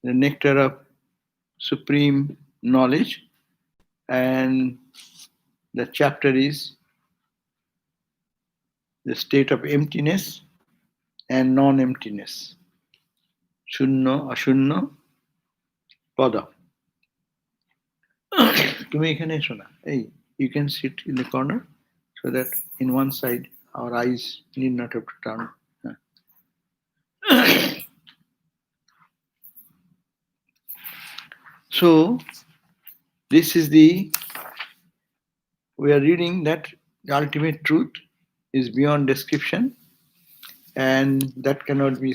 the nectar of supreme knowledge, and the chapter is the state of emptiness and non-emptiness. Shunno, ashunno, pada. তুমি এখানে এসো না, এই, you can sit in the corner so that in one side our eyes need not have to turn. So this is we are reading that the ultimate truth is beyond description, and that cannot be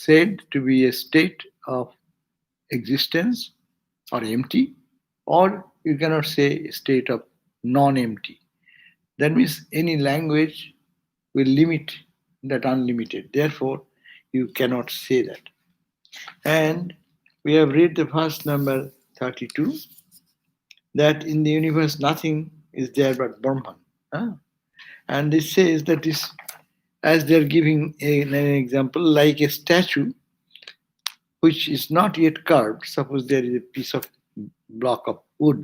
said to be a state of existence or empty, or you cannot say a state of non-empty. That means any language will limit that unlimited. Therefore, you cannot say that. And we have read the verse number 32, that in the universe nothing is there but Brahman. And it says that is, as they are giving an example, like a statue which is not yet carved. Suppose there is a piece of block of wood,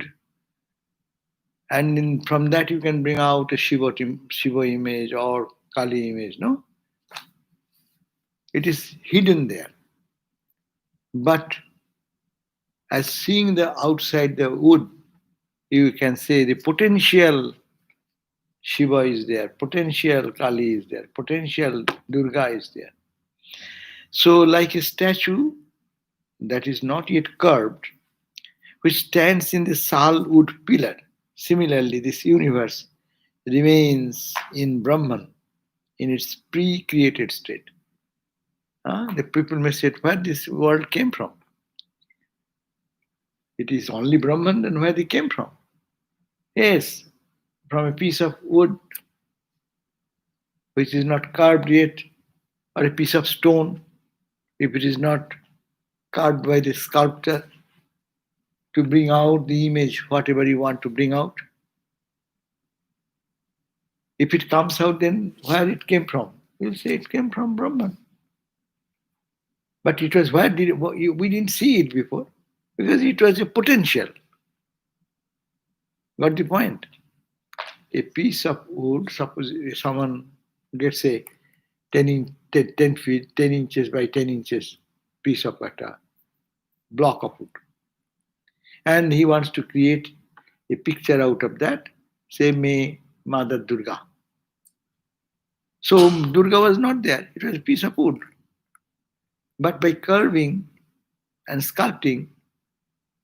and from that you can bring out a Shiva image or Kali image, no? It is hidden there. But as seeing the outside the wood, you can say the potential Shiva is there, potential Kali is there, potential Durga is there. So like a statue that is not yet curved, which stands in the sal wood pillar, similarly this universe remains in Brahman in its pre-created state. The people may say, where this world came from? It is only Brahman, then where they came from? Yes, from a piece of wood which is not carved yet, or a piece of stone, if it is not carved by the sculptor to bring out the image, whatever you want to bring out. If it comes out, then where it came from? You'll say it came from Brahman. But it was we didn't see it before, because it was a potential. Got the point? A piece of wood, suppose someone gets a 10 feet, 10 inches by 10 inches piece of a block of wood, and he wants to create a picture out of that, say, may Mother Durga. So Durga was not there, it was a piece of wood. But by carving and sculpting,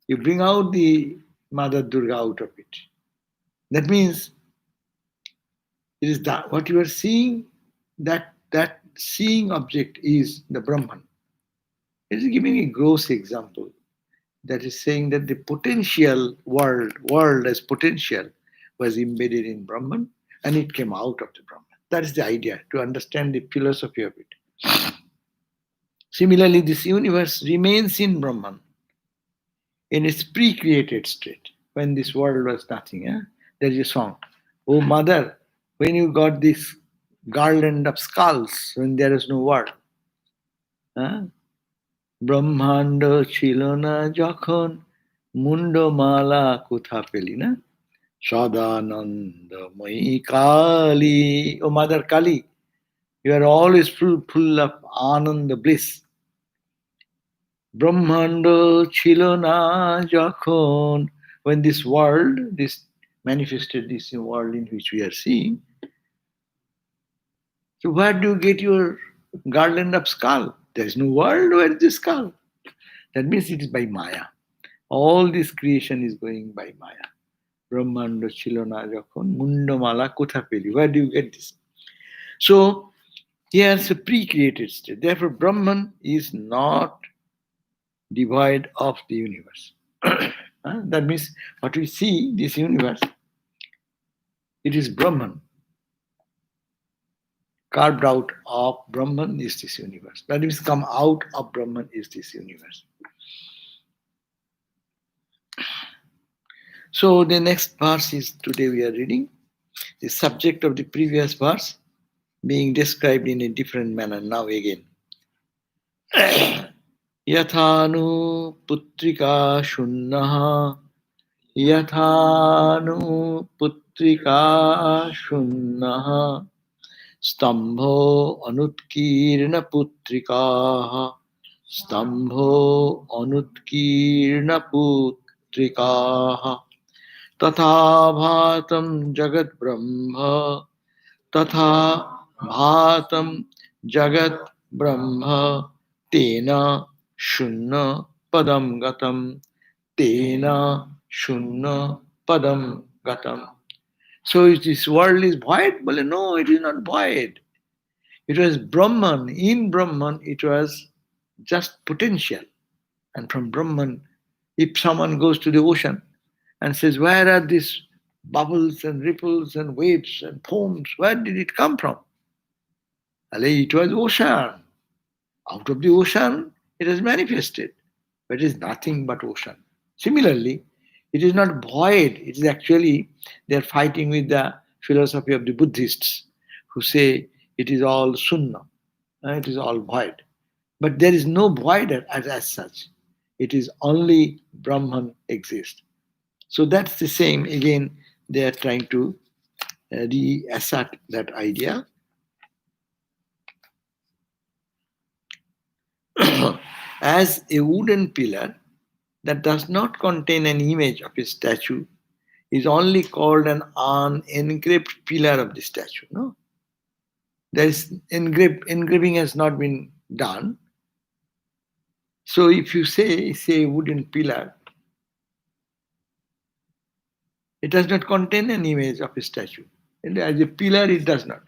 you bring out the Mother Durga out of it. That means it is that what you are seeing, that seeing object is the Brahman. It is giving a gross example. That is saying that the potential world as potential was embedded in Brahman, and it came out of the Brahman. That is the idea, to understand the philosophy of it. Similarly, this universe remains in Brahman in its pre-created state, when this world was nothing. There is a song, oh mother, when you got this garland of skulls, when there is no world. ব্রহ্মাণ্ড ছিল না যখন মুন্ডমালা কোথা পেলি না সদানন্দময়ী Kali. Oh Mother Kali, you are always full of ananda bliss. ব্রহ্মাণ্ড ছিল না যখন, when this world, this manifested, this world in which we are seeing. So where do you get your garland of skull? There is no world, where is the skull? That means it is by Maya. All this creation is going by Maya. Brahmanda chilona jokhon mundamala kotha peli. Where do you get this? So here is a pre-created state. Therefore, Brahman is not devoid of the universe. That means what we see, this universe, it is Brahman. Carved out of Brahman is this universe. That means come out of Brahman is this universe. So the next verse is, today we are reading, the subject of the previous verse being described in a different manner now again. Yathanu putrika shunnaha. Yathanu putrika shunnaha. Stambho anutkirna putrikaha. Stambho anutkirna putrikaha. तथा भातं जगत ब्रह्म तथा भातं जगत ब्रह्म तेन शून्य पदम गतम तेन शून्य पदम गतम. So this world is void? Well, no, it is not void. It was Brahman. In Brahman, it was just potential. And from Brahman, if someone goes to the ocean and says, where are these bubbles and ripples and waves and foams? Where did it come from? It was ocean. Out of the ocean, it has manifested. But it is nothing but ocean. Similarly, it is not void. It is actually, they are fighting with the philosophy of the Buddhists who say it is all sunya, it is all void. But there is no void as such. It is only Brahman exists. So that's the same. Again, they are trying to reassert that idea. As a wooden pillar that does not contain an image of a statue is only called an engraved pillar of the statue. No, there is engraving has not been done. So if you say wooden pillar, it does not contain an image of a statue. And as a pillar, it does not.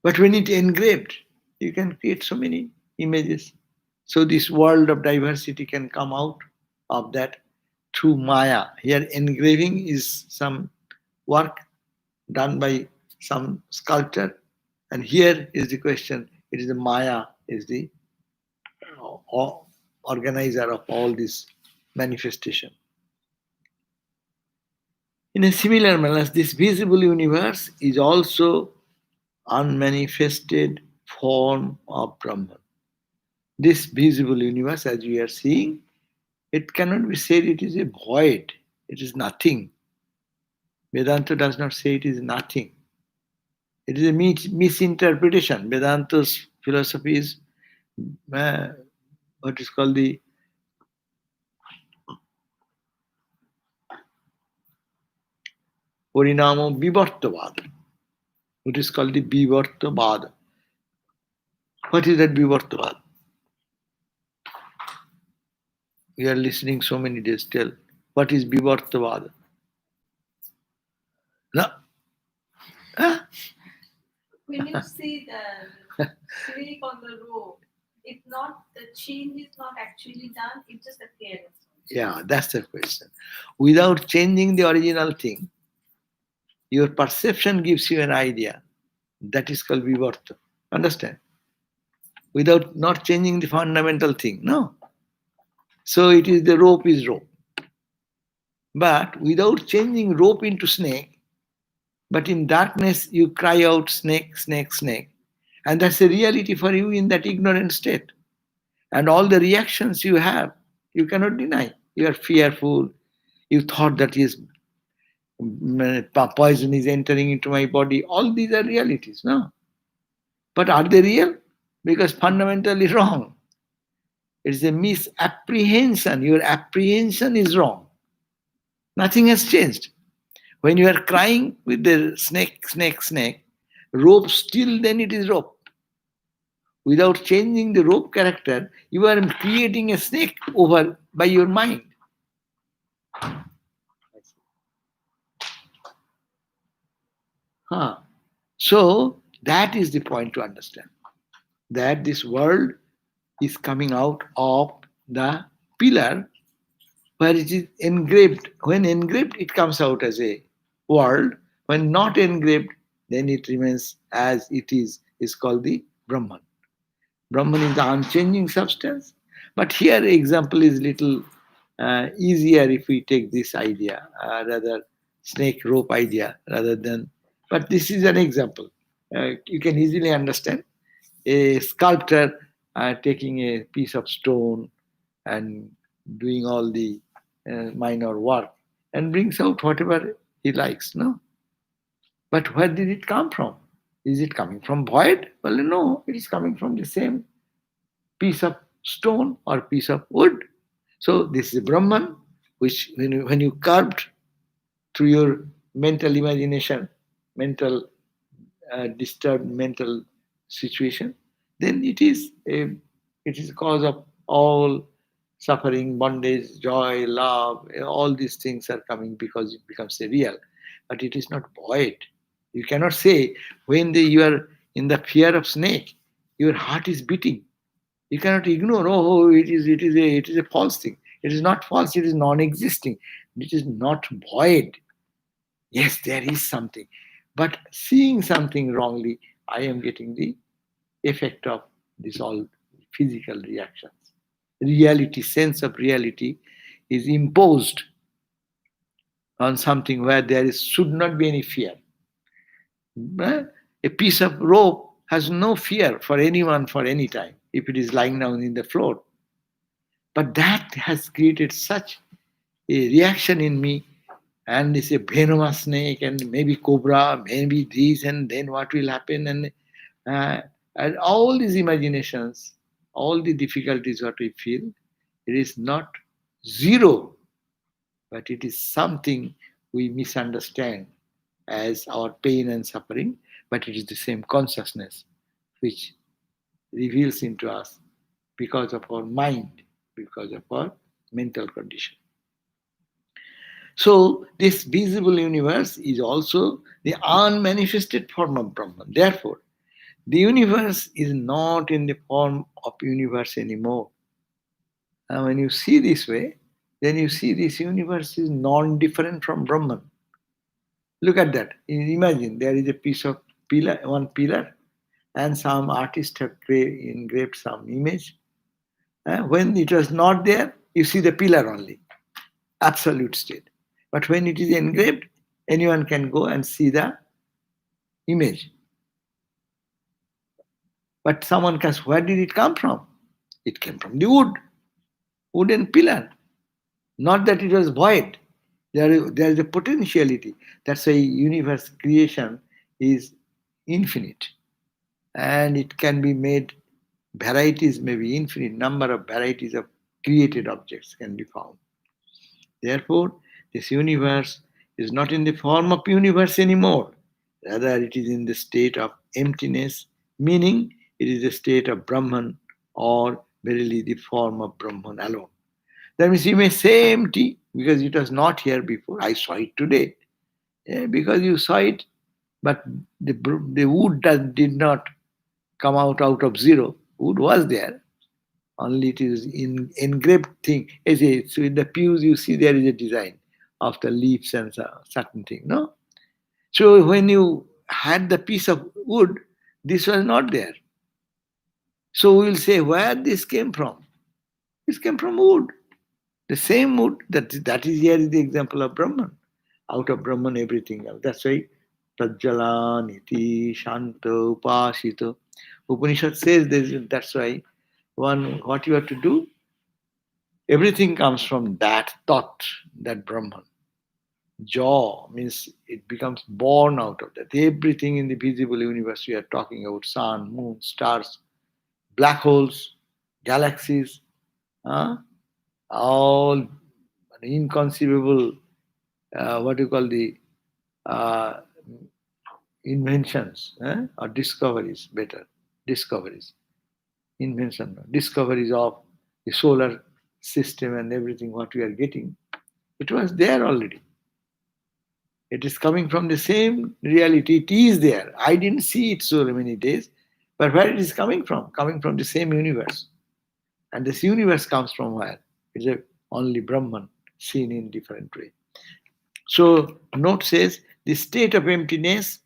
But when it engraved, you can create so many images. So this world of diversity can come out of that through Maya. Here engraving is some work done by some sculptor. And here is the question, it is the Maya, is the organizer of all this manifestation. In a similar manner, this visible universe is also unmanifested form of Brahman. This visible universe, as we are seeing, it cannot be said it is a void. It is nothing. Vedanta does not say it is nothing. It is a misinterpretation. Vedanta's philosophy is what is called the Parinamo Vivartavada. What is called the Vivartavada. What is that Vivartavada? We are listening so many days. Tell, what is Vivartavada? No. Huh? When you see the snake on the rope, it's not, the change is not actually done, it just appears. Yeah, that's the question. Without changing the original thing, your perception gives you an idea. That is called Vivarta. Understand? Without not changing the fundamental thing. No. So it is the rope is rope. But without changing rope into snake, but in darkness you cry out snake, snake, snake. And that's a reality for you in that ignorant state. And all the reactions you have, you cannot deny. You are fearful. You thought that poison is entering into my body. All these are realities, no? But are they real? Because fundamentally wrong. It's a misapprehension. Your apprehension is wrong. Nothing has changed. When you are crying with the snake, snake, snake, rope still then it is rope. Without changing the rope character, you are creating a snake over by your mind. So that is the point to understand. That this world is coming out of the pillar where it is engraved. When engraved, it comes out as a world. When not engraved, then it remains as it is called the Brahman. Brahman is the unchanging substance. But here example is little easier if we take this idea, rather snake rope idea, rather than. But this is an example. You can easily understand. A sculptor taking a piece of stone and doing all the minor work and brings out whatever he likes, no? But where did it come from? Is it coming from void? Well, no, it is coming from the same piece of stone or piece of wood. So this is Brahman, which when you carved through your mental imagination, mental disturbed mental situation, then it is cause of all suffering, bondage, joy, love. All these things are coming because it becomes a real, but it is not void. You cannot say when you are in the fear of snake, your heart is beating. You cannot ignore. Oh, it is a false thing. It is not false. It is non-existing. It is not void. Yes, there is something. But seeing something wrongly, I am getting the effect of this all physical reactions. Reality, sense of reality is imposed on something where should not be any fear. A piece of rope has no fear for anyone for any time if it is lying down in the floor. But that has created such a reaction in me, and it's a venomous snake and maybe cobra, maybe this, and then what will happen, uh, and all these imaginations, all the difficulties what we feel, it is not zero, but it is something we misunderstand as our pain and suffering, but it is the same consciousness which reveals into us because of our mind, because of our mental condition. So, this visible universe is also the unmanifested form of Brahman. Therefore, the universe is not in the form of universe anymore. And when you see this way, then you see this universe is non-different from Brahman. Look at that. Imagine there is a piece of pillar, one pillar, and some artist have engraved some image. When it was not there, you see the pillar only, absolute state. But when it is engraved, anyone can go and see the image. But someone asks, where did it come from? It came from the wooden pillar. Not that it was void. There is a potentiality. That's why universe creation is infinite. And it can be made, varieties may be infinite, number of varieties of created objects can be found. Therefore, this universe is not in the form of universe anymore. Rather, it is in the state of emptiness, meaning it is the state of Brahman, or verily the form of Brahman alone. That means you may say empty because it was not here before. I saw it today. Because you saw it, but the wood did not come out of zero. Wood was there. Only it is in engraved thing. So in the pews you see there is a design of the leaves and certain thing. No? So when you had the piece of wood, this was not there. So we will say where this came from. This came from wood. The same wood, that is here is the example of Brahman. Out of Brahman, everything else. That's why Tajjala, Niti, Shanta, Upasita. Upanishad says this, that's why what you have to do, everything comes from that thought, that Brahman. Jaw means it becomes born out of that. Everything in the visible universe we are talking about, sun, moon, stars, black holes, galaxies, all inconceivable, what you call the uh, inventions or discoveries, better, discoveries, invention, discoveries of the solar system and everything what we are getting, it was there already. It is coming from the same reality. It is there. I didn't see it so many days, but where it is coming from? Coming from the same universe. And this universe comes from where? It's only Brahman seen in different way. So note says the state of emptiness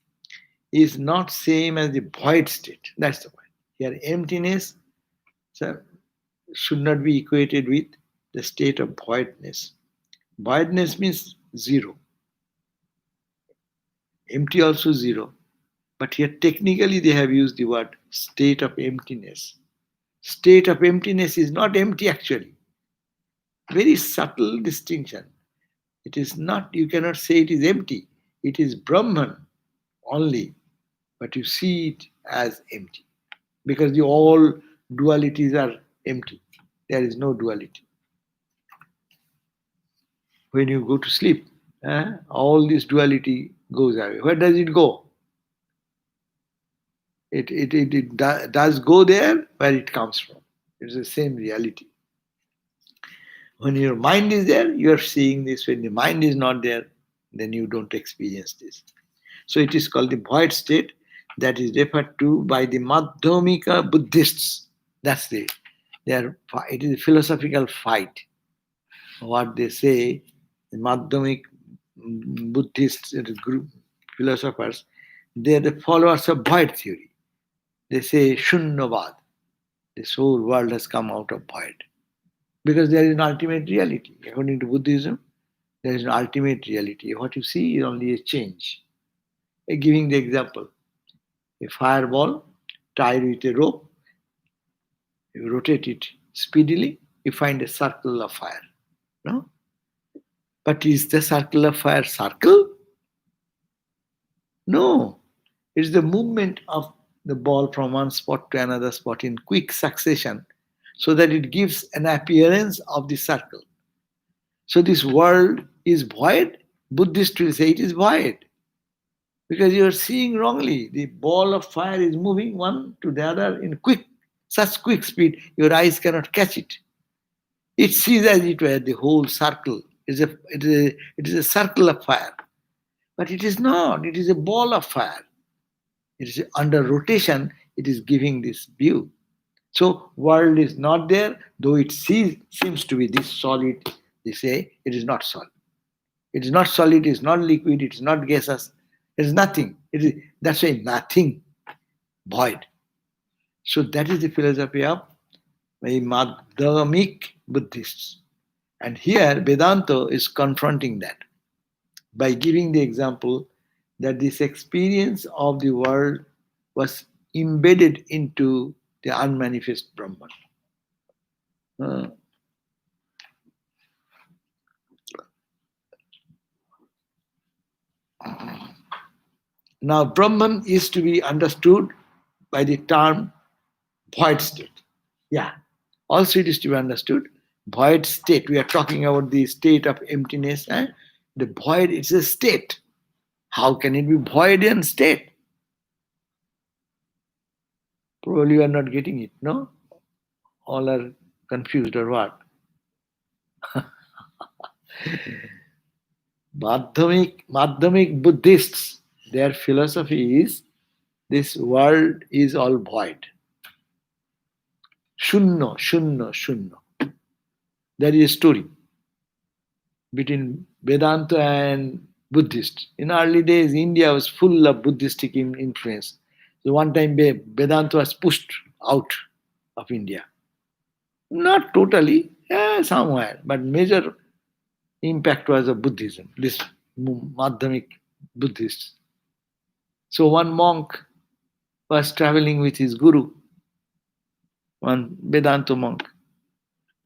is not same as the void state. That's the point. Here emptiness should not be equated with the state of voidness. Voidness means zero. Empty also zero. But here technically they have used the word state of emptiness. State of emptiness is not empty actually. Very subtle distinction. It is not, you cannot say it is empty. It is Brahman only, but you see it as empty. Because the all dualities are empty. There is no duality. When you go to sleep, all this duality goes away. Where does it go? It does go there where it comes from. It's the same reality. When your mind is there, you are seeing this. When the mind is not there, then you don't experience this. So it is called the void state, that is referred to by the Madhyamika Buddhists. That's it is a philosophical fight. What they say, the Madhyamik Buddhist group philosophers, they are the followers of void theory. They say Shunyavad. This whole world has come out of void. Because there is an ultimate reality. According to Buddhism, there is an ultimate reality. What you see is only a change. Giving the example, a fireball tied with a rope, you rotate it speedily, you find a circle of fire. No? But is the circle of fire circle? No. It's the movement of the ball from one spot to another spot in quick succession so that it gives an appearance of the circle. So this world is void. Buddhists will say it is void. Because you are seeing wrongly. The ball of fire is moving one to the other in such quick speed, your eyes cannot catch it. It sees as it were the whole circle. It is a circle of fire. But it is not. It is a ball of fire. It is under rotation, it is giving this view. So world is not there, though it seems to be this solid. They say it is not solid. It is not solid, it is not liquid, it is not gaseous. It is nothing. That's why nothing, void. So that is the philosophy of the Madhyamik Buddhists. And here Vedanta is confronting that by giving the example that this experience of the world was embedded into the unmanifest Brahman. Now, Brahman is to be understood by the term void state. Yeah. Also, it is to be understood void state. We are talking about the state of emptiness. The void is a state. How can it be void and state? Probably you are not getting it, no? All are confused or what? Madhyamik Buddhists, their philosophy is this world is all void. Shunno, shunno, shunno. There is a story between Vedanta and Buddhist. In early days, India was full of Buddhistic influence. So one time Vedanta was pushed out of India. Not totally, somewhere, but major impact was of Buddhism, this Madhyamik Buddhists. So one monk was traveling with his guru, one Vedanta monk,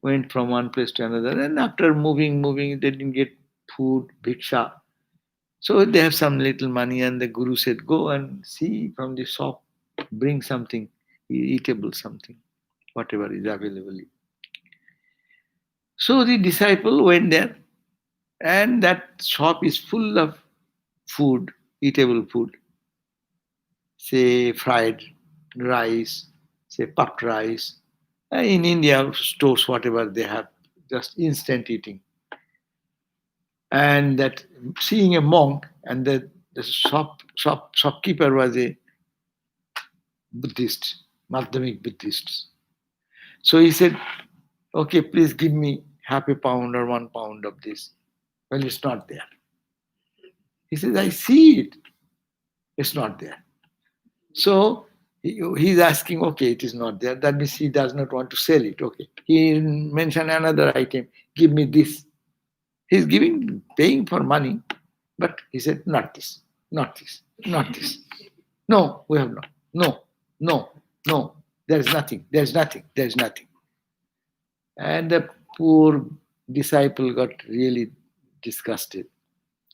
went from one place to another, and after moving, they didn't get food, bhiksha. So they have some little money, and the guru said, go and see from the shop, bring something, eatable something, whatever is available. So the disciple went there, and that shop is full of food, eatable food. Say fried rice, say puffed rice. In India, stores, whatever they have, just instant eating. And that seeing a monk, and the shopkeeper was a Buddhist, Madhyamik Buddhist. So he said, okay, please give me half a pound or 1 pound of this. Well, it's not there. He says, I see it. It's not there. So he's asking, okay, it is not there. That means he does not want to sell it. Okay. He mentioned another item, give me this. He's paying for money, but he said, not this, not this, not this. No, we have not. No, no, no, There is nothing, there is nothing, there is nothing. And the poor disciple got really disgusted.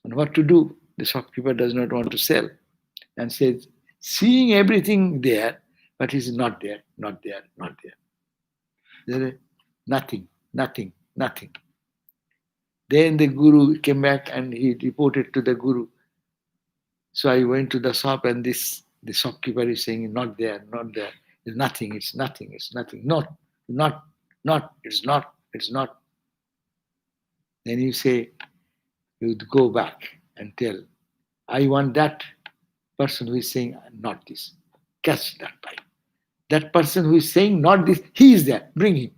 And what to do? The shopkeeper does not want to sell and says, seeing everything there, but he's not there, not there, not there. There is nothing, nothing, nothing. Then the guru came back and he reported to the guru. So I went to the shop and the shopkeeper is saying, not there, not there. It's nothing, it's nothing, it's nothing. Not, it's not, it's not. Then you say, you go back and tell, I want that person who is saying not this. Catch that pipe. That person who is saying not this, he is there. Bring him.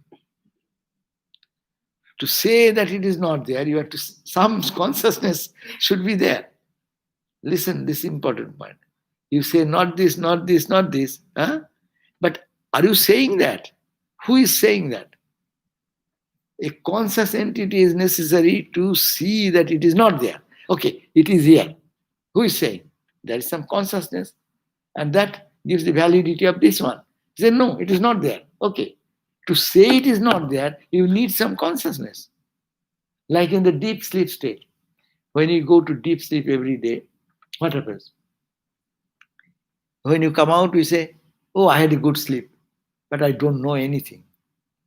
To say that it is not there, you have to, some consciousness should be there. Listen, this important point. You say not this, not this, not this. Huh? But are you saying that? Who is saying that? A conscious entity is necessary to see that it is not there. Okay, it is here. Who is saying? There is some consciousness, and that gives the validity of this one. He said, no, it is not there. Okay. To say it is not there, you need some consciousness. Like in the deep sleep state. When you go to deep sleep every day, what happens? When you come out, you say, oh, I had a good sleep, but I don't know anything.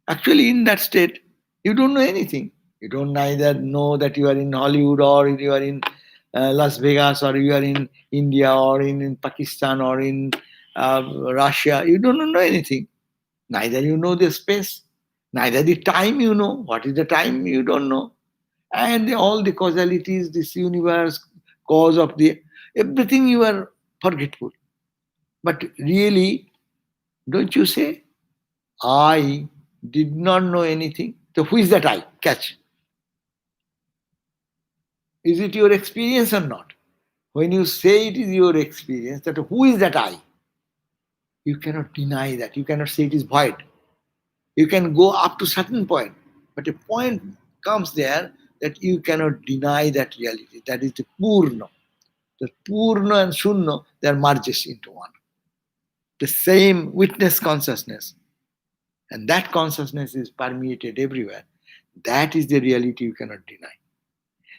Actually, in that state, you don't know anything. You don't neither know that you are in Hollywood or you are in Las Vegas or you are in India or in Pakistan or in Russia. You don't know anything. Neither you know the space, neither the time you know. What is the time? You don't know. And all the causalities, this universe, cause of the, everything you are forgetful. But really, don't you say, I did not know anything. So who is that I? Catch. Is it your experience or not? When you say it is your experience, that who is that I? You cannot deny that. You cannot say it is void. You can go up to certain point, but a point comes there that you cannot deny that reality. That is the Purna. The Purna and Shunna, they are merged into one. The same witness consciousness. And that consciousness is permeated everywhere. That is the reality you cannot deny.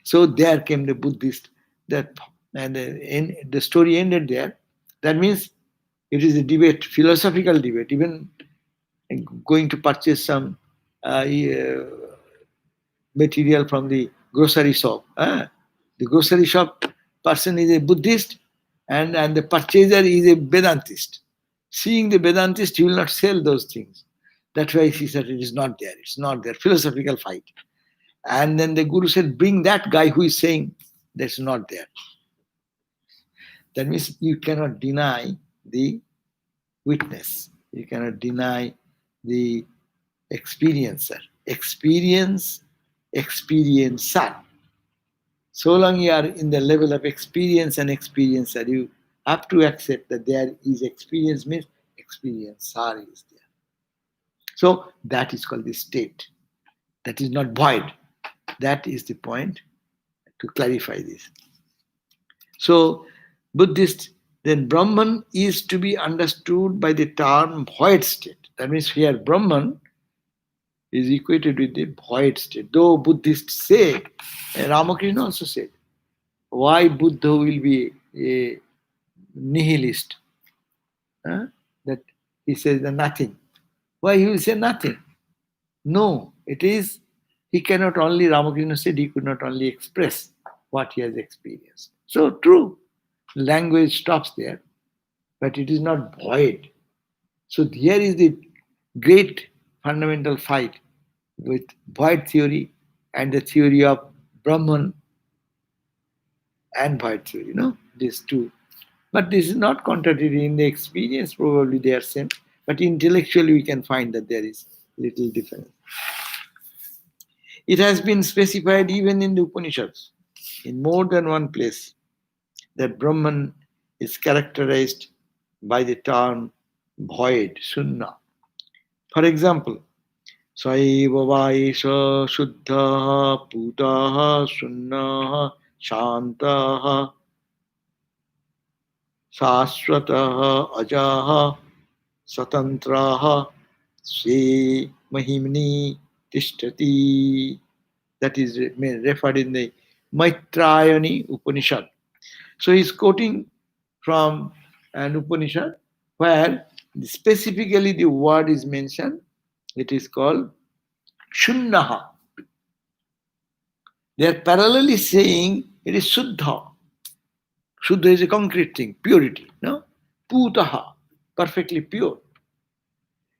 So there came the Buddhist, and the story ended there. That means it is a debate, philosophical debate. Even going to purchase some material from the grocery shop. The grocery shop person is a Buddhist and the purchaser is a Vedantist. Seeing the Vedantist, he will not sell those things. That's why he said it is not there. It's not there. Philosophical fight. And then the Guru said, bring that guy who is saying that's not there. That means you cannot deny the witness. You cannot deny the experiencer. Experiencer. So long you are in the level of experience and experiencer, you have to accept that there is experience, means experiencer is there. So that is called the state. That is not void. That is the point to clarify this. So Buddhist, then Brahman is to be understood by the term void state. That means here Brahman is equated with the void state. Though Buddhists say, Ramakrishna also said, why Buddha will be a nihilist? That he says the nothing. Why he will say nothing? No, it is, he cannot only, Ramakrishna said, he could not only express what he has experienced. So true, language stops there, but it is not void. So here is the great fundamental fight with void theory and the theory of Brahman and void theory, these two. But this is not contradictory. In the experience, probably they are same, but intellectually we can find that there is little difference. It has been specified even in the Upanishads, in more than one place, that Brahman is characterized by the term void, Sunna. For example, Saiva Vaisha Shuddha Putaha Sunnaha Shantaha Saswataha Ajaha Satantraha Swe Mahimni Tishtati. That is referred in the Maitrayani Upanishad. So he's quoting from an Upanishad where specifically the word is mentioned. It is called Shunnaha. They are parallelly saying it is Suddha. Shuddha is a concrete thing, purity. No? Putaha, perfectly pure.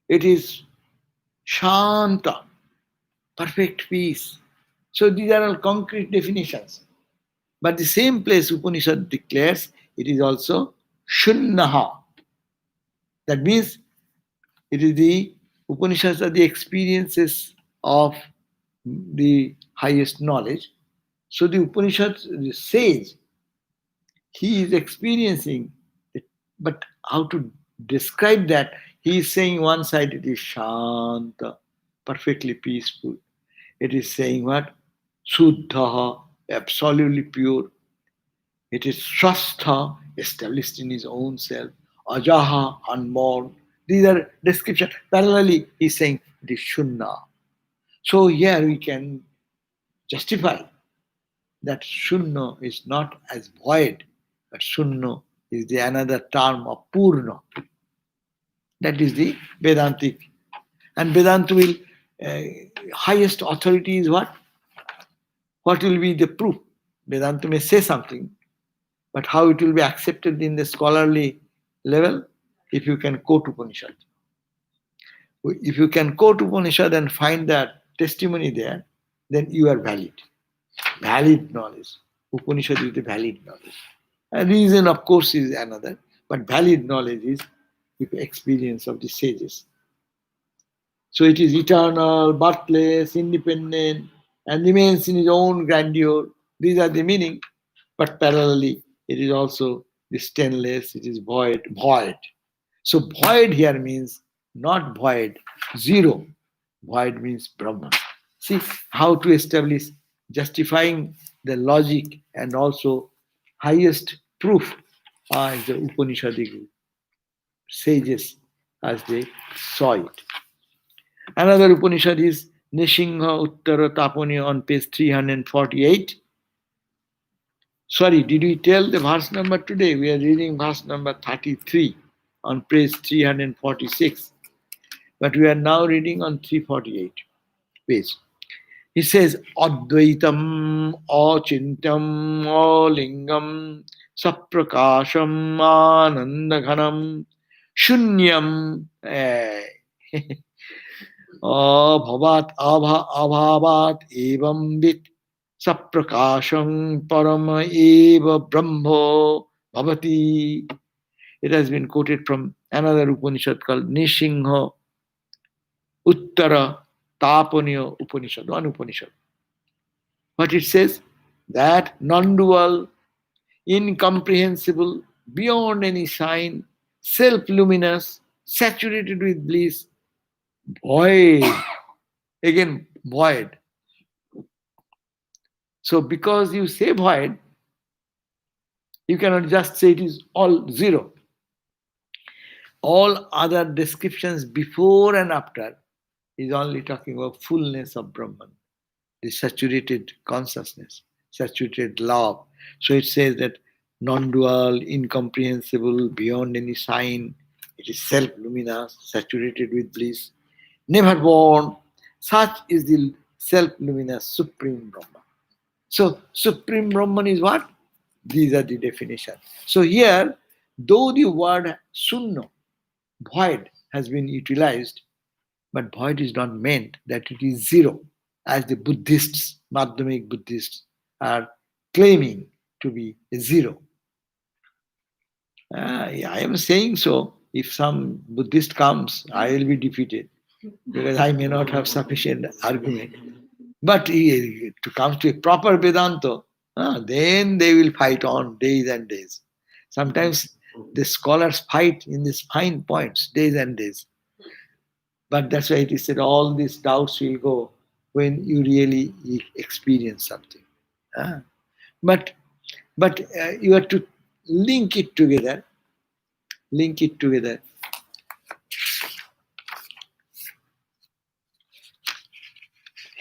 It is Shanta, perfect peace. So these are all concrete definitions. But the same place Upanishad declares it is also Shunnaha. That means it is the Upanishads are the experiences of the highest knowledge. So the Upanishads says he is experiencing it, but how to describe that? He is saying one side it is Shanta, perfectly peaceful. It is saying what? Suddha, absolutely pure. It is Swastha, established in his own self. Ajaha, unborn. These are descriptions. Parallelly, he is saying it is Shunna. So here we can justify that Shunna is not as void, but Shunna is the another term of Purna. That is the Vedantic. And Vedanta will, highest authority is what? What will be the proof? Vedanta may say something, but how it will be accepted in the scholarly level? If you can quote Upanishad. If you can quote Upanishad and find that testimony there, then you are valid. Valid knowledge. Upanishad is the valid knowledge. And reason, of course, is another, but valid knowledge is the experience of the sages. So it is eternal, birthless, independent, and remains in his own grandeur. These are the meaning, but parallelly, it is also the stainless, it is void, void. So void here means not void, zero. Void means Brahman. See how to establish justifying the logic and also highest proof is the Upanishadic sages as they saw it. Another Upanishad is Nishingha Uttara Tapani on page 348. Sorry, did we tell the verse number today? We are reading verse number 33 on page 346. But we are now reading on 348 page. He says, Advaitam Achintam Alingam Saprakasham Anandaghanam Shunyam Abhavat Abhavat Evam Vit Saprakasham Parama Eva Brahmo Bhavati. It has been quoted from another Upanishad called Nishingha Uttara Tapaniya Upanishad, one Upanishad. But it says that non-dual, incomprehensible, beyond any sign, self-luminous, saturated with bliss, void. Again, void. So because you say void, you cannot just say it is all zero. All other descriptions before and after is only talking about fullness of Brahman, the saturated consciousness, saturated love. So it says that non-dual, incomprehensible, beyond any sign, it is self-luminous, saturated with bliss, never born. Such is the self-luminous Supreme Brahman. So Supreme Brahman is what? These are the definitions. So here, though the word Sunna, void, has been utilized, but void is not meant that it is zero, as the Buddhists, Madhyamik Buddhists, are claiming to be zero. Yeah, I am saying so. If some Buddhist comes, I will be defeated because I may not have sufficient argument. But to come to a proper Vedanta, then they will fight on days and days. Sometimes the scholars fight in these fine points, days and days. But that's why it is said all these doubts will go when you really experience something. But you have to link it together. Link it together.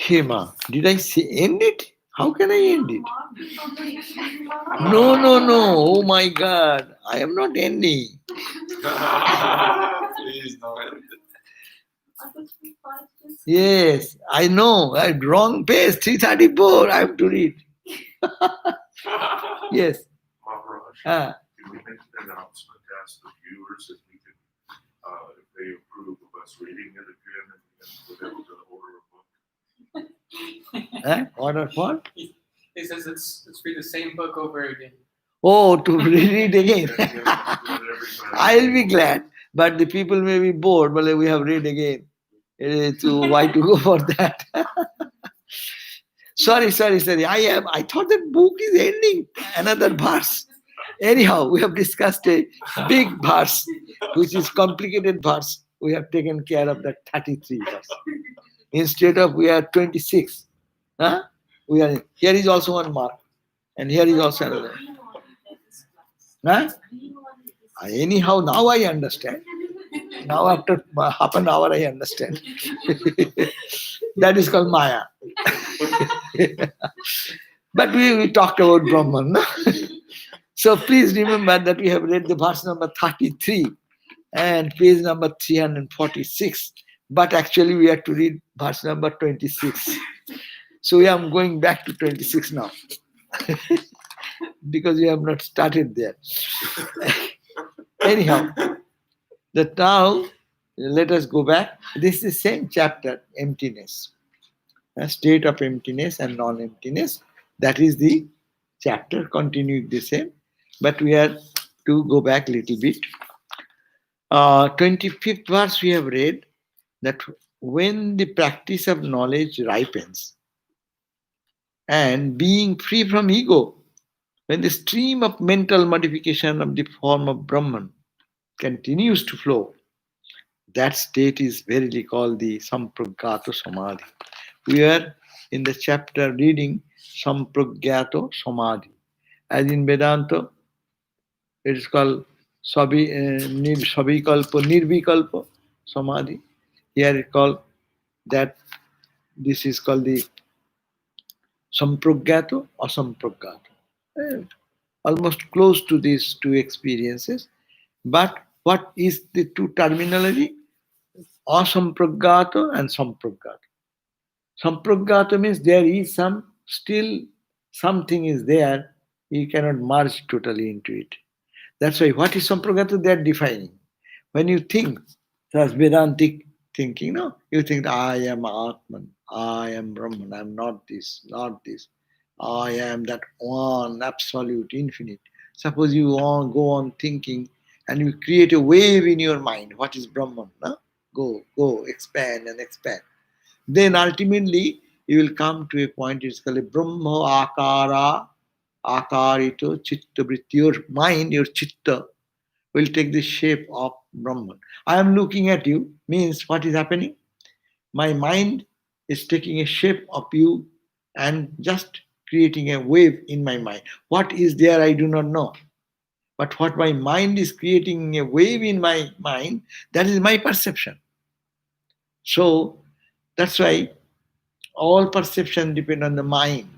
Hema, did I say end it? How can I end it? Mark it on the No, no, no. Oh my God. I am not ending. Please don't end it. Yes, I know. I'm wrong page, 334. I have to read. Yes. Maharaj, Ah, can we make an announcement to ask the viewers if we can, if they approve of us reading it again and we're able to order a book? Order for? He says let's read the same book over again. Oh, to read it again. Yeah, do it every time. I'll be glad. But the people may be bored, but we have read again. So why to go for that? Sorry. I thought that book is ending. Another verse. Anyhow, we have discussed a big verse, which is complicated verse. We have taken care of that 33 verse. Instead of we are 26. Huh? We are here is also one mark. And here is also another. Huh? Anyhow, now I understand. Now after half an hour I understand. That is called Maya. But we talked about Brahman. No? So please remember that we have read the verse number 33 and page number 346. But actually we have to read verse number 26. So I am going back to 26 now. Because we have not started there. Anyhow, that now let us go back. This is the same chapter, emptiness. A state of emptiness and non-emptiness. That is the chapter, continuing the same. But we have to go back a little bit. 25th verse we have read that when the practice of knowledge ripens and being free from ego, when the stream of mental modification of the form of Brahman continues to flow, that state is verily called the Sampragyato Samadhi. We are in the chapter reading Sampragyato Samadhi. As in Vedanta, it is called Savikalpa, Nirvikalpa Samadhi. Here it called that this is called the Sampragyato or Sampragyato. Almost close to these two experiences. But what is the two terminology? Asampragyato and Sampragyato. Sampragyato means there is still something is there, you cannot merge totally into it. That's why what is Sampragyato they are defining. When you think, that's Vedantic thinking, no? You think, I am Atman, I am Brahman, I am not this, not this. I am that one, absolute, infinite. Suppose you go on thinking and you create a wave in your mind. What is Brahman? No? Go, expand and expand. Then ultimately you will come to a point, it's called a Brahma Akara, Akarito Chitta Vritti. Your mind, your Chitta, will take the shape of Brahman. I am looking at you, means what is happening? My mind is taking a shape of you and just creating a wave in my mind. What is there, I do not know. But what my mind is creating a wave in my mind, that is my perception. So that's why all perception depend on the mind.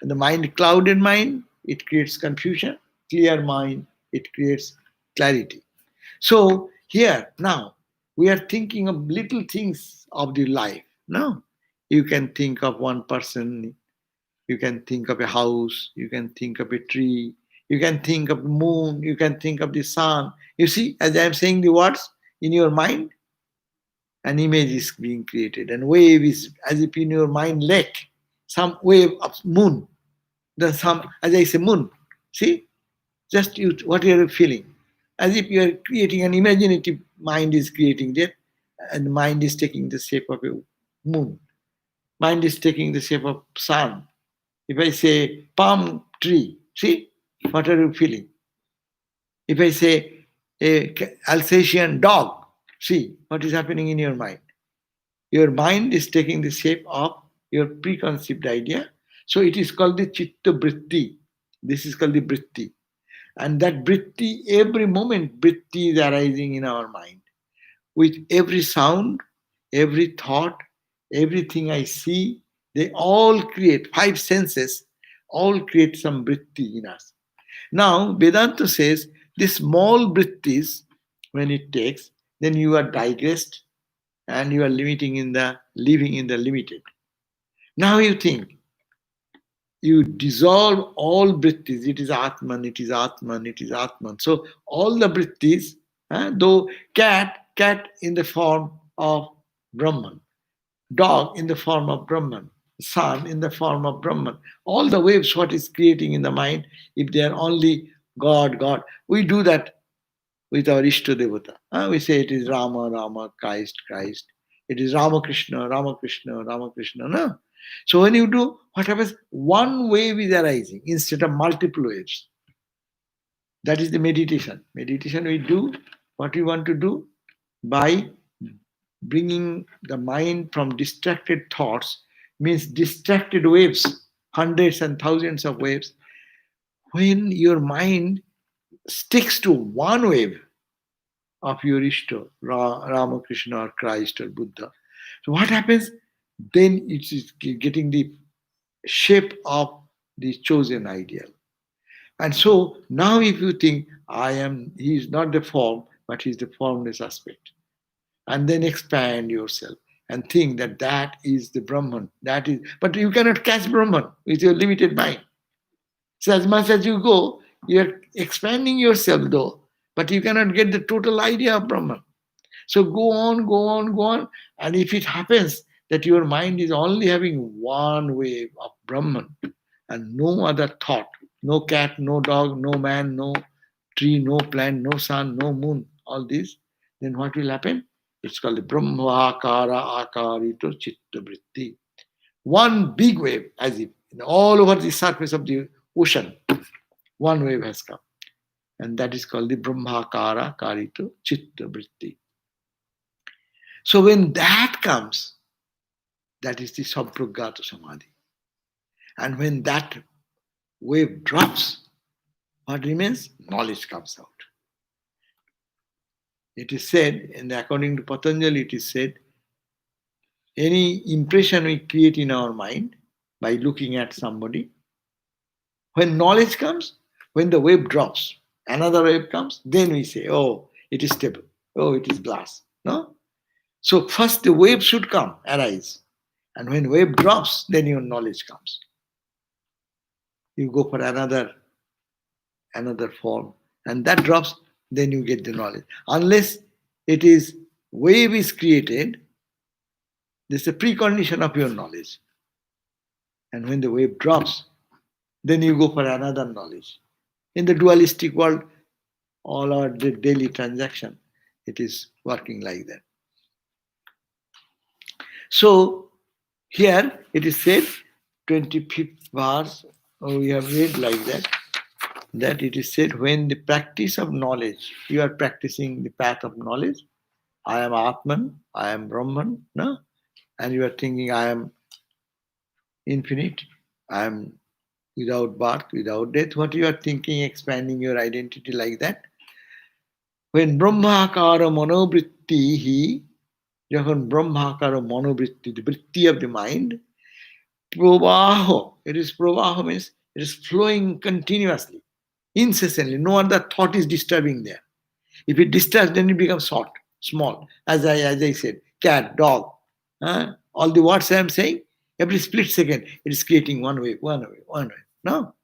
And the mind, clouded mind, it creates confusion. Clear mind, it creates clarity. So here now we are thinking of little things of the life. No, you can think of one person, you can think of a house, you can think of a tree, you can think of the moon, you can think of the sun. You see, as I am saying the words in your mind, an image is being created, and wave is as if in your mind lake, some wave of moon. Then some, as I say, moon. See, just you, what you are feeling, as if you are creating an imaginative mind is creating that, and mind is taking the shape of a moon. Mind is taking the shape of sun. If I say palm tree, see, what are you feeling? If I say a Alsatian dog, see, what is happening in your mind? Your mind is taking the shape of your preconceived idea. So it is called the Chitta Vritti. This is called the Vritti. And that Vritti, every moment, Vritti is arising in our mind. With every sound, every thought, everything I see, They all create, five senses, all create some vritti in us. Now, Vedanta says this small vrittis, when it takes, then you are digressed and you are living in the limited. Now you think, you dissolve all vrittis. It is Atman, it is Atman, it is Atman. So all the vrittis, though cat in the form of Brahman, dog in the form of Brahman, sun in the form of Brahman. All the waves, what is creating in the mind, if they are only God, God, we do that with our Ishta Devata. We say it is Rama, Rama, Christ, Christ. It is Ramakrishna, Ramakrishna, Ramakrishna. No. So when you do, what happens? One wave is arising instead of multiple waves. That is the meditation. Meditation we do what we want to do by bringing the mind from distracted thoughts, means distracted waves, hundreds and thousands of waves. When your mind sticks to one wave of your Ishta, Ramakrishna or Christ or Buddha, so what happens? Then it is getting the shape of the chosen ideal. And so now if you think, he is not the form, but he is the formless aspect. And then expand yourself and think that that is the Brahman. That is, but you cannot catch Brahman with your limited mind. So as much as you go, you are expanding yourself though, but you cannot get the total idea of Brahman. So go on, go on, go on. And if it happens that your mind is only having one wave of Brahman and no other thought, no cat, no dog, no man, no tree, no plant, no sun, no moon, all this, then what will happen? It's called the Brahmakara Akarito Chitta Vritti. One big wave, as if all over the surface of the ocean, one wave has come. And that is called the Brahmakara Karito Chitta Vritti. So when that comes, that is the Sampragata Samadhi. And when that wave drops, what remains? Knowledge comes out. It is said, and according to Patanjali, it is said, any impression we create in our mind by looking at somebody, when knowledge comes, when the wave drops, another wave comes, then we say, oh, it is stable. Oh, it is glass. No? So first the wave should come, arise. And when wave drops, then your knowledge comes. You go for another form, and that drops, then you get the knowledge. Unless it is wave is created, this is a precondition of your knowledge. And when the wave drops, then you go for another knowledge. In the dualistic world, all our daily transaction, it is working like that. So here it is said, 25th verse, we have read like that it is said, when the practice of knowledge, you are practicing the path of knowledge, I am Atman, I am Brahman, no? And you are thinking, I am infinite, I am without birth, without death. What you are thinking, expanding your identity like that. When Brahmakara Manovritti, যখন Brahmakara Manovritti, the vritti of the mind, Pravaho, it is Pravaho means it is flowing continuously, incessantly. No other thought is disturbing there. If it disturbs, then it becomes short, small. As I said, cat, dog, all the words I am saying, every split second, it is creating one wave. No?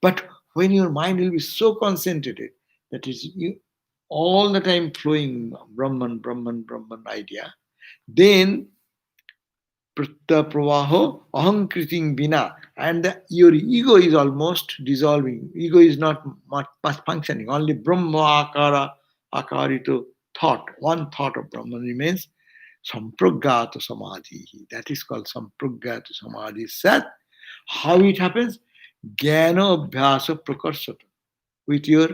But when your mind will be so concentrated that is you all the time flowing Brahman idea, then Pratta Pravaho Ahankriting Bina, and your ego is almost dissolving. Ego is not much functioning. Only Brahma Akarito thought, one thought of Brahman remains. Sampragata Samadhi. That is called Sampragata Samadhi. Sat. How it happens? Jnana Abhyasa Prakarsata. With your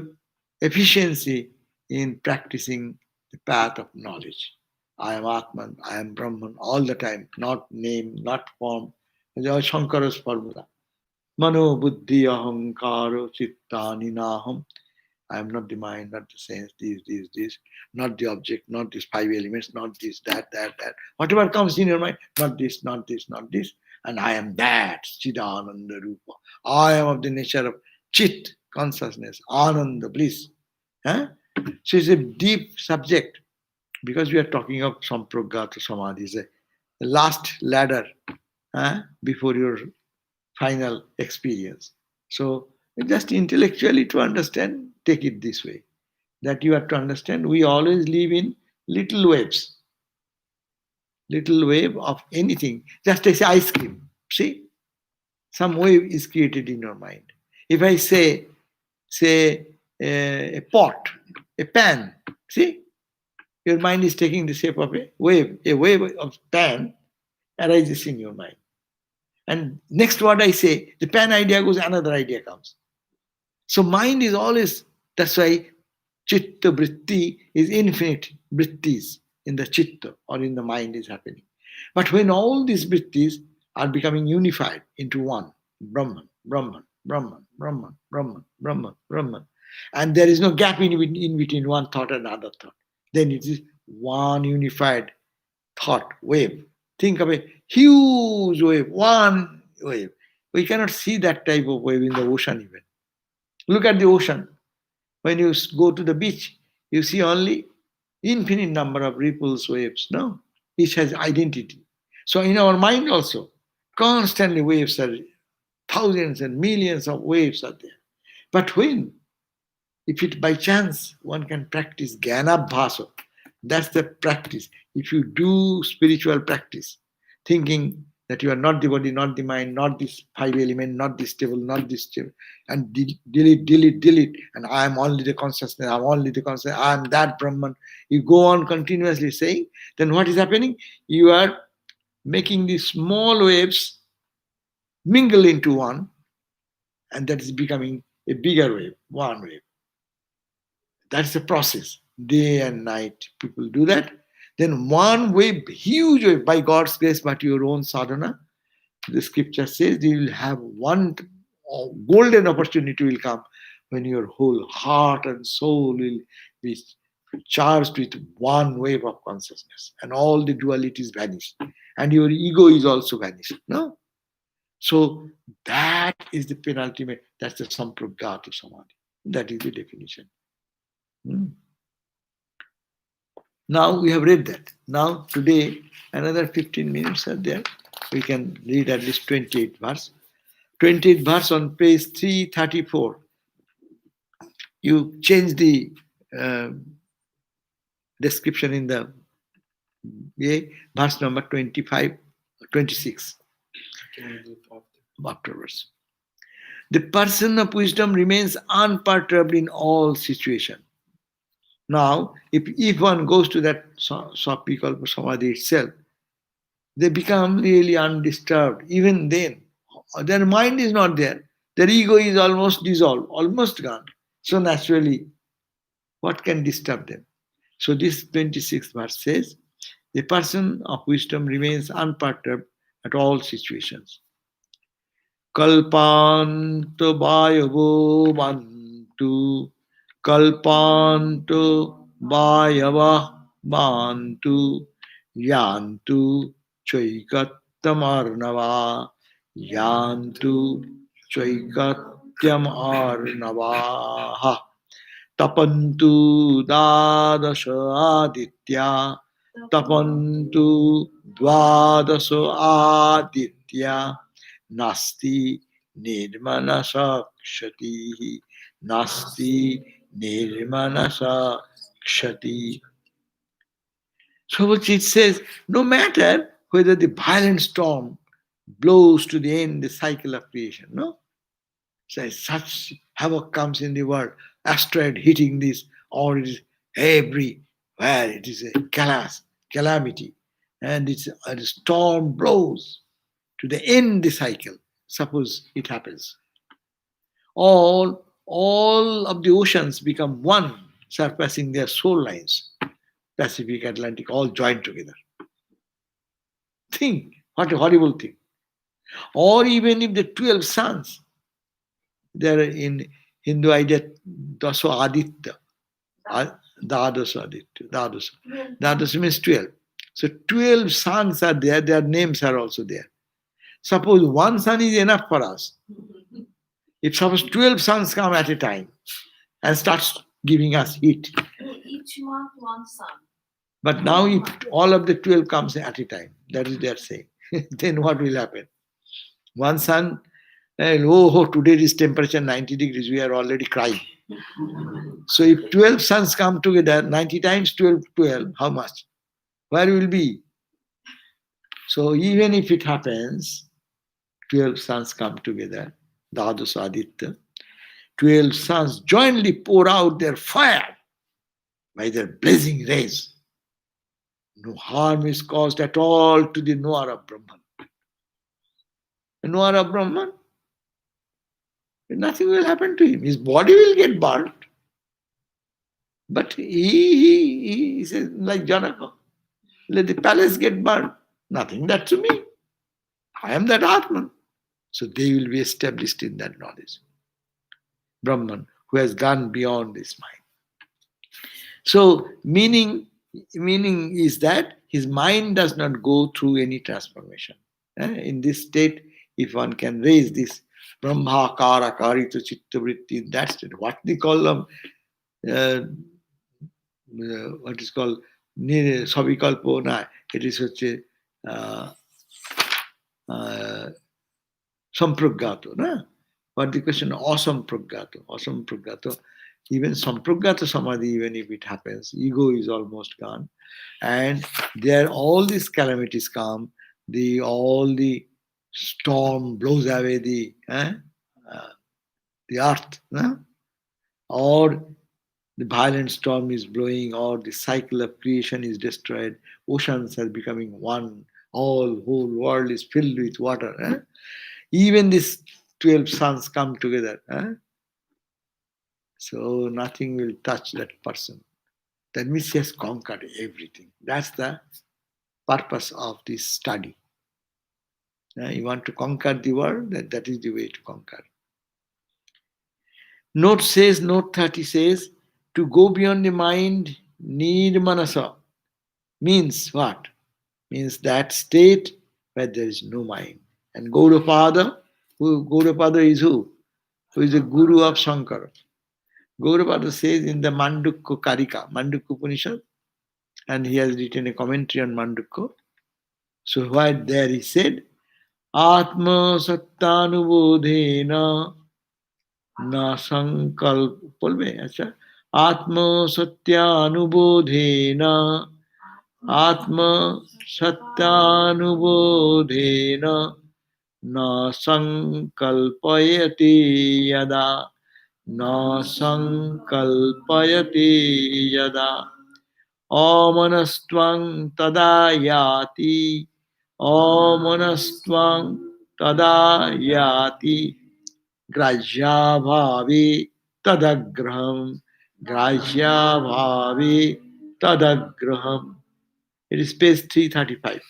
efficiency in practicing the path of knowledge. I am Atman, I am Brahman, all the time, not name, not form. Shankara's formula. Mano buddhi ahankaro chittani naham. I am not the mind, not the sense, this, not the object, not these five elements, not this, that. Whatever comes in your mind, not this. and I am that Chidananda Rupa. I am of the nature of Chit, consciousness, Ananda, bliss. Huh? So it's a deep subject because we are talking of Sampragata Samadhi, is a last ladder before your final experience. So just intellectually to understand, take it this way. That you have to understand, we always live in little waves. Little wave of anything. Just as ice cream. See? Some wave is created in your mind. If I say a pot, a pan, see? Your mind is taking the shape of a wave. A wave of pan arises in your mind. And next what I say, the pan idea goes, another idea comes. So mind is always, that's why chitta vritti is infinite vrittis in the chitta or in the mind is happening. But when all these vrittis are becoming unified into one, Brahman, Brahman, Brahman, Brahman, Brahman, Brahman, Brahman, and there is no gap in between one thought and another thought, then it is one unified thought wave. Think of a huge wave, one wave. We cannot see that type of wave in the ocean even. Look at the ocean. When you go to the beach, you see only infinite number of ripples, waves. No, each has identity. So in our mind also, constantly waves are, thousands and millions of waves are there. But when, if it by chance one can practice Jnanabhasa, that's the practice. If you do spiritual practice, thinking that you are not the body, not the mind, not this five element, not this table, not this table, and delete, and I am only the consciousness, I am only the consciousness, I am that Brahman. You go on continuously saying, then what is happening? You are making these small waves mingle into one, and that is becoming a bigger wave, one wave. That's the process. Day and night, people do that. Then one wave, huge wave, by God's grace, but your own sadhana, the scripture says you will have one golden opportunity will come when your whole heart and soul will be charged with one wave of consciousness and all the dualities vanish and your ego is also vanished. No? So that is the penultimate, that's the Sampragata Samadhi. That is the definition. Now we have read that. Now today another 15 minutes are there. We can read at least 28 verse. 28 verse on page 334. You change the description in the verse number 25, 26. Afterwards. The person of wisdom remains unperturbed in all situations. Now, if one goes to that Sapikalpa Samadhi itself, they become really undisturbed. Even then, their mind is not there. Their ego is almost dissolved, almost gone. So naturally, what can disturb them? So this 26th verse says, the person of wisdom remains unperturbed at all situations. Kalpanto vayavo bantu, kalpanto vayava bantu, yantu choikattamarnava, yantu choikatyam arnavaha, tapantu dadasha aditya, tapantu dvadasha aditya, nasti nirmanasa kshati, nasti nirmanasa kshati. So it says, no matter whether the violent storm blows to the end the cycle of creation, no? So such havoc comes in the world, asteroid hitting this, or it is everywhere, it is a calamity, and it's a storm blows to the end the cycle. Suppose it happens. All of the oceans become one, surpassing their soul lines. Pacific, Atlantic, all joined together. Think, what a horrible thing. Or even if the 12 suns, there in Hindu idea, Daso Aditya, Dadasa Aditya, Dadasa. Dadasa means 12. So 12 suns are there, their names are also there. Suppose one sun is enough for us. If suppose 12 suns come at a time and starts giving us heat. Each month one sun. But now if all of the 12 comes at a time, that is their saying, then what will happen? One sun, today is temperature 90 degrees, we are already crying. So if 12 suns come together, 90 times 12, 12, how much? Where will be? So even if it happens, 12 suns come together, Dadus Aditya, 12 suns jointly pour out their fire by their blazing rays. No harm is caused at all to the knower of Brahman. The knower of Brahman, nothing will happen to him. His body will get burnt. But he says, like Janaka, let the palace get burnt. Nothing that to me. I am that Atman. So they will be established in that knowledge. Brahman, who has gone beyond this mind. So meaning is that his mind does not go through any transformation. In this state, if one can raise this Brahmakara Karito Chitta Vritti in that state, what they call them, what is called Savikalpo, na, it is such a Sampragato, na? What the question? Asampragato. Even Sampragato Samadhi, even if it happens, ego is almost gone. And there all these calamities come, all the storm blows away the earth, or the violent storm is blowing, or the cycle of creation is destroyed, oceans are becoming one, whole world is filled with water. Even these 12 suns come together. So nothing will touch that person. That means he has conquered everything. That's the purpose of this study. You want to conquer the world, that is the way to conquer. Note 30 says, to go beyond the mind, need manasa. Means what? Means that state where there is no mind. And Gaudapada is who? Who is the guru of Shankara. Gaudapada says in the Mandukya Karika, Mandukya Upanishad, and he has written a commentary on Mandukya. So right there he said, Atma Satyanubodhena na sankalp. Atma Satyanubodhena Atma Satyanubodhena na sankalpayati yada na sankalpayati yada amanastvang tada yati amanastvang tada yati grajya bhavi tadagraham grajya bhavi tadagraham. It is page 335.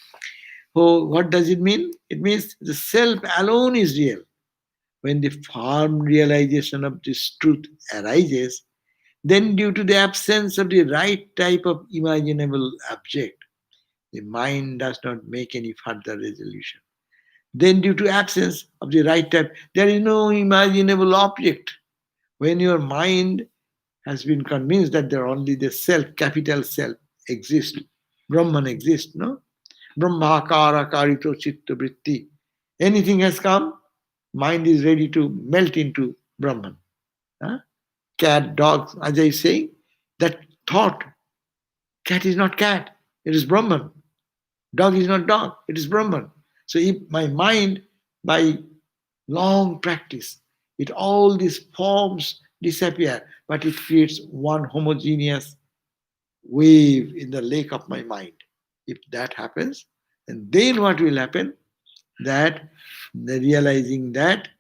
Oh, what does it mean? It means the self alone is real. When the firm realization of this truth arises, then due to the absence of the right type of imaginable object, the mind does not make any further resolution. Then due to absence of the right type, there is no imaginable object. When your mind has been convinced that there only the self, capital self, exists, Brahman exists, no? Brahmakara Karito Chitta Vritti. Anything has come, mind is ready to melt into Brahman. Cat, dog, as I say, that thought, cat is not cat, it is Brahman. Dog is not dog, it is Brahman. So if my mind, by long practice, all these forms disappear, but it creates one homogeneous wave in the lake of my mind. If that happens, and then what will happen? That the realizing that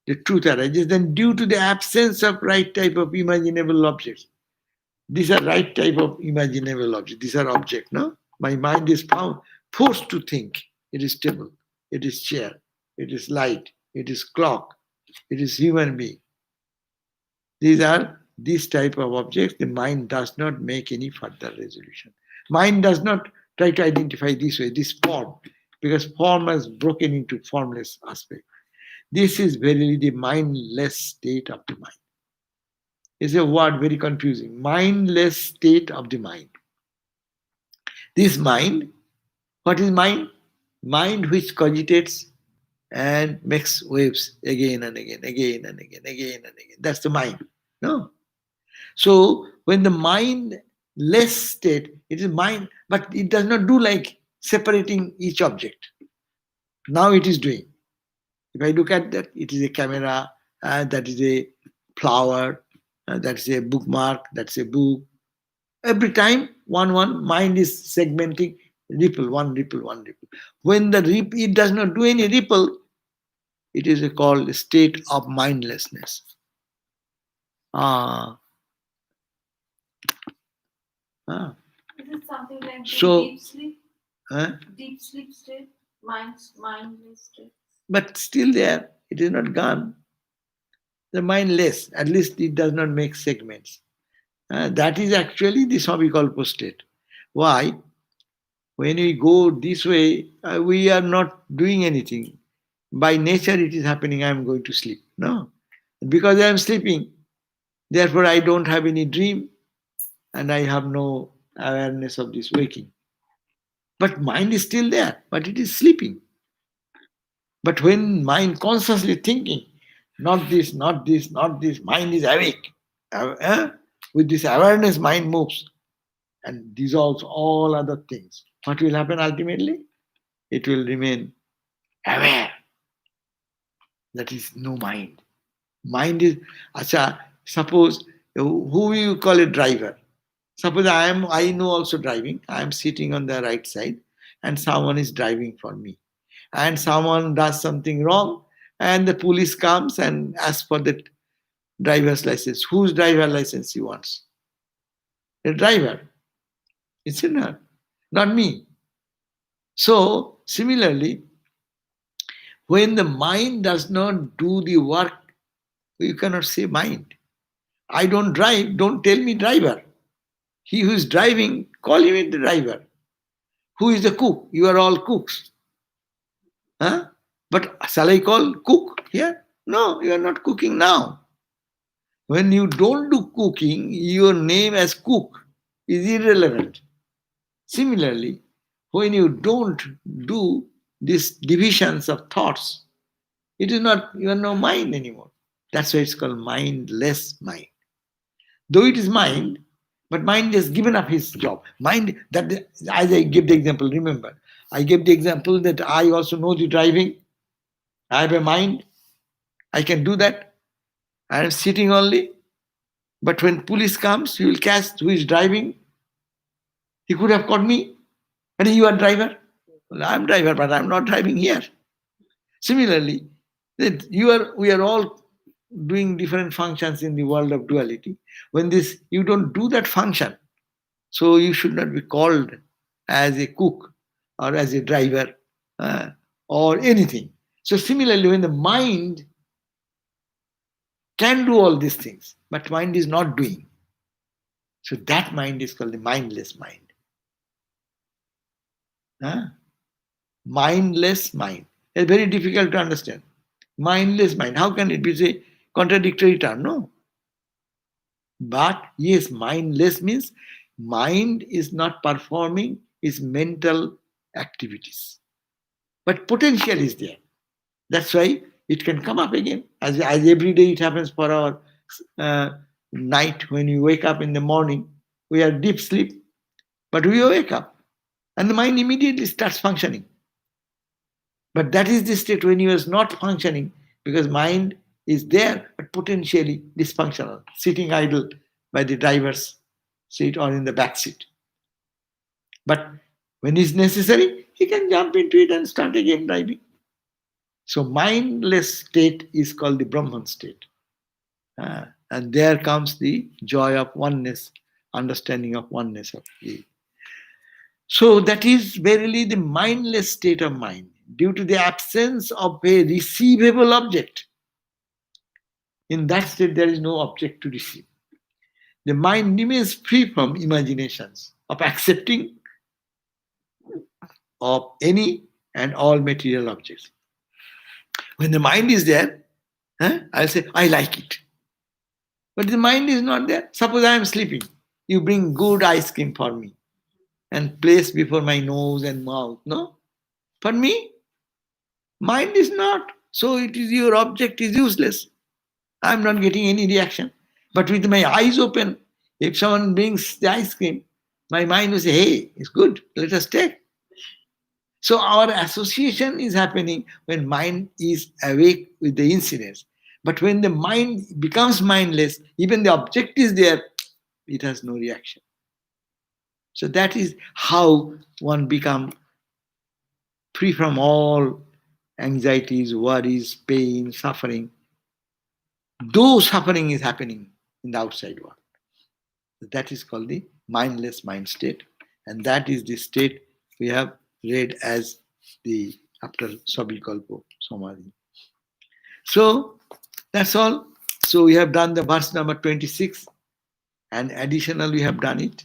the truth arises, then due to the absence of right type of imaginable objects. These are right type of imaginable objects. These are objects, no? My mind is forced to think. It is table, it is chair, it is light, it is clock, it is human being. These are these type of objects. The mind does not make any further resolution. Mind does not try to identify this way, this form. because form has broken into formless aspect. This is verily the mindless state of the mind. It's a word very confusing. Mindless state of the mind. This mind, what is mind? Mind which cogitates and makes waves again and again, again and again, again and again. That's the mind. No. So when the mind less state, it is mind, but it does not do like separating each object. Now it is doing. If I look at that, it is a camera, that is a flower, that's a bookmark, that's a book. Every time, one mind is segmenting, ripple, one ripple, one ripple. When the it does not do any ripple, it is called a state of mindlessness. Ah, ah. Is it something like So- deep sleep? Deep sleep state? Mindless state? But still there, it is not gone. The mindless, at least it does not make segments. That is actually the Savikalpa state. Why? When we go this way, we are not doing anything. By nature, it is happening, I am going to sleep. No. Because I am sleeping, therefore I don't have any dream and I have no awareness of this waking. But mind is still there, but it is sleeping. But when mind consciously thinking, not this, not this, not this, mind is awake. With this awareness, mind moves and dissolves all other things. What will happen ultimately? It will remain aware. That is no mind. Mind is, acha, suppose, who you call a driver? Suppose I know also driving. I am sitting on the right side and someone is driving for me. And someone does something wrong and the police comes and asks for the driver's license. Whose driver license he wants? The driver. It's not me. So, similarly, when the mind does not do the work, you cannot say mind. I don't drive, don't tell me driver. He who is driving, call him the driver. Who is the cook? You are all cooks. Huh? But shall I call cook here? No, you are not cooking now. When you don't do cooking, your name as cook is irrelevant. Similarly, when you don't do these divisions of thoughts, it is not, you are no mind anymore. That's why it's called mindless mind. Though it is mind, but mind has given up his job. Mind, that as I gave the example, remember, I gave the example that I also know the driving. I have a mind. I can do that. I am sitting only. But when police comes, you will catch who is driving. He could have caught me. And you are driver. Well, I am driver, but I am not driving here. Similarly, we are all doing different functions in the world of duality. When you don't do that function, so you should not be called as a cook or as a driver or anything. So similarly, when the mind can do all these things, but mind is not doing, so that mind is called the mindless mind. Mindless mind. It's very difficult to understand. Mindless mind. How can it be a contradictory term? No. But yes, mindless means mind is not performing its mental activities. But potential is there. That's why it can come up again. As every day it happens for our night when we wake up in the morning. We are deep sleep, but we wake up. And the mind immediately starts functioning. But that is the state when you are not functioning, because mind is there, but potentially dysfunctional, sitting idle by the driver's seat or in the back seat. But when it's necessary, he can jump into it and start again driving. So mindless state is called the Brahman state. And there comes the joy of oneness, understanding of oneness of the. So that is verily the mindless state of mind, due to the absence of a receivable object. In that state, there is no object to receive. The mind remains free from imaginations of accepting of any and all material objects. When the mind is there, I'll say, I like it. But the mind is not there. Suppose I am sleeping. You bring good ice cream for me and place before my nose and mouth. No? For me, mind is not. So it is your object is useless. I am not getting any reaction. But with my eyes open, if someone brings the ice cream, my mind will say, hey, it's good, let us take. So our association is happening when mind is awake with the incidents. But when the mind becomes mindless, even the object is there, it has no reaction. So that is how one becomes free from all anxieties, worries, pain, suffering. Though suffering is happening in the outside world. That is called the mindless mind state. And that is the state we have read as the after Sabikalpo Samadhi. So that's all. So we have done the verse number 26, and additional we have done it.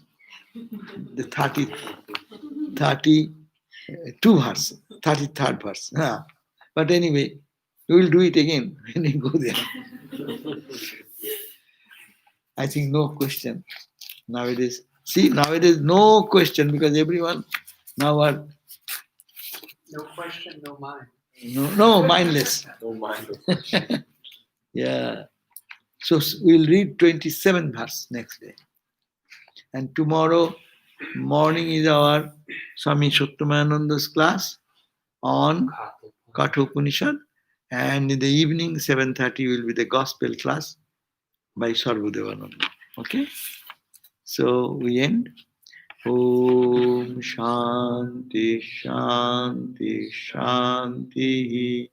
The 32 verse, 33rd verse. But anyway, we will do it again when we go there. I think no question nowadays. See, nowadays no question because everyone now are No question, no mind. no mindless. No mind. Yeah. So we'll read 27th verse next day. And tomorrow morning is our Swami Sattvayananda's class on Kathopanishad. And in the evening, 7:30 will be the gospel class by Sarvadevananda. Okay? So we end. Om Shanti Shanti Shanti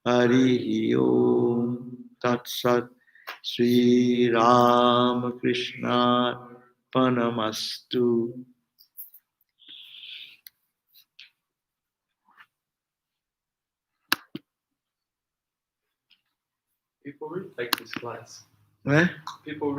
Harihi Om Tat Sat Sri Ramakrishna Panamastu. People really like this class. Eh? People